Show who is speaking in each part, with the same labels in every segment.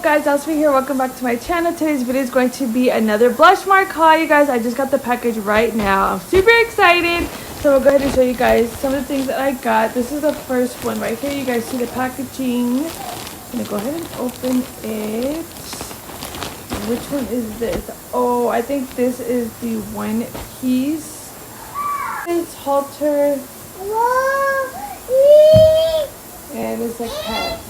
Speaker 1: up guys, Dassah here. Welcome back to my channel. Today's video is going to be another blush mark haul. You guys, I just got the package right now. I'm super excited. So we'll go ahead and show you guys some of the things that I got. This is the first one right here. You guys see the packaging. I'm gonna go ahead and open it. Which one is this? Oh, I think this is the one piece. It's halter. And it's like pants.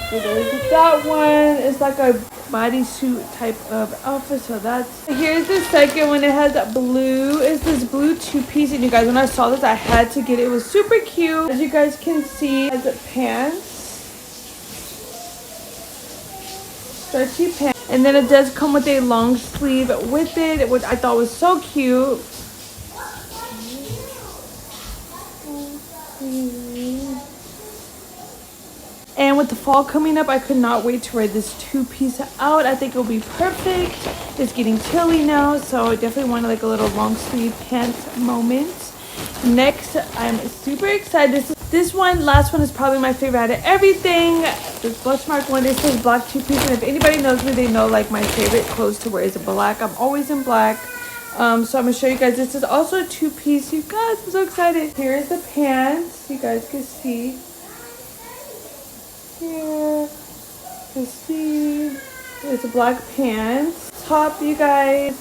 Speaker 1: So there's that one. It's like a bodysuit type of outfit. So that's. Here's the second one. It has that blue. It's this blue two-piece. And you guys, when I saw this, I had to get it. It was super cute. As you guys can see, it has the pants. Stretchy pants. And then it does come with a long sleeve with it, which I thought was so cute. And with the fall coming up, I could not wait to wear this two-piece out. I think it'll be perfect. It's getting chilly now, so I definitely wanted like a little long sleeve pants moment. Next, I'm super excited. This last one is probably my favorite out of everything. This blush mark one, it says black two-piece, and if anybody knows me, they know like my favorite clothes to wear is black. I'm always in black. So I'm gonna show you guys. This is also a two-piece. You guys, I'm so excited. Here's the pants. You guys can see. Here, you see, it's a black pants. Top, you guys,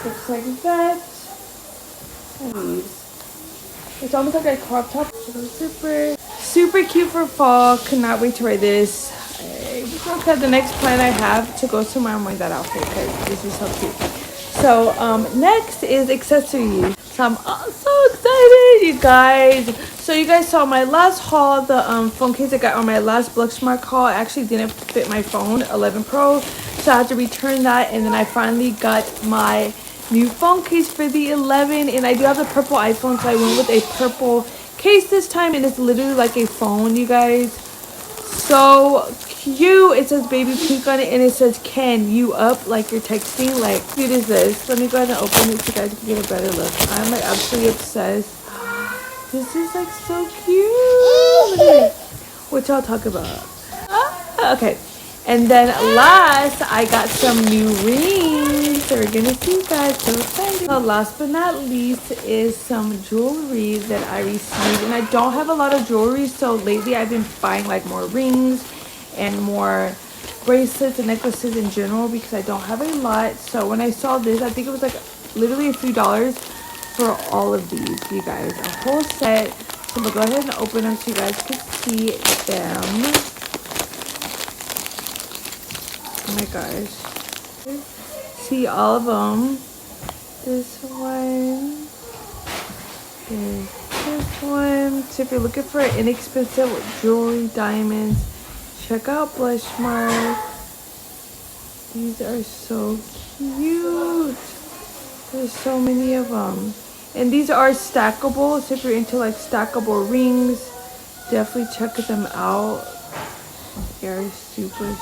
Speaker 1: looks like that. And these. It's almost like a crop top. Super cute for fall. Could not wait to wear this. Okay, the next plan I have to go somewhere, I'm wearing that outfit because this is so cute. So next is accessories. So I'm so excited, you guys. So you guys saw my last haul, the phone case I got on my last blush mark haul. It actually didn't fit my phone 11 Pro, so I had to return that. And then I finally got my new phone case for the 11, and I do have the purple iPhone, so I went with a purple case this time, and it's literally like a phone, you guys. So cute. It says baby pink on it, and it says can you up, like you're texting. Like, cute is this. Let me go ahead and open it so you guys can get a better look. I'm like absolutely obsessed. This is like so cute. What y'all talk about? Okay. And then last, I got some new rings. So we're gonna see you guys. So excited. So last but not least is some jewelry that I received. And I don't have a lot of jewelry, so lately I've been buying like more rings and more bracelets and necklaces in general because I don't have a lot. So when I saw this, I think it was like literally a few dollars for all of these, you guys. A whole set. So I'm gonna go ahead and open them so you guys can see them. Oh my gosh. See all of them. This one. This one. So if you're looking for inexpensive jewelry, diamonds, check out Blush Mark. These are so cute. There's so many of them. And these are stackable. So if you're into like stackable rings, definitely check them out. They're super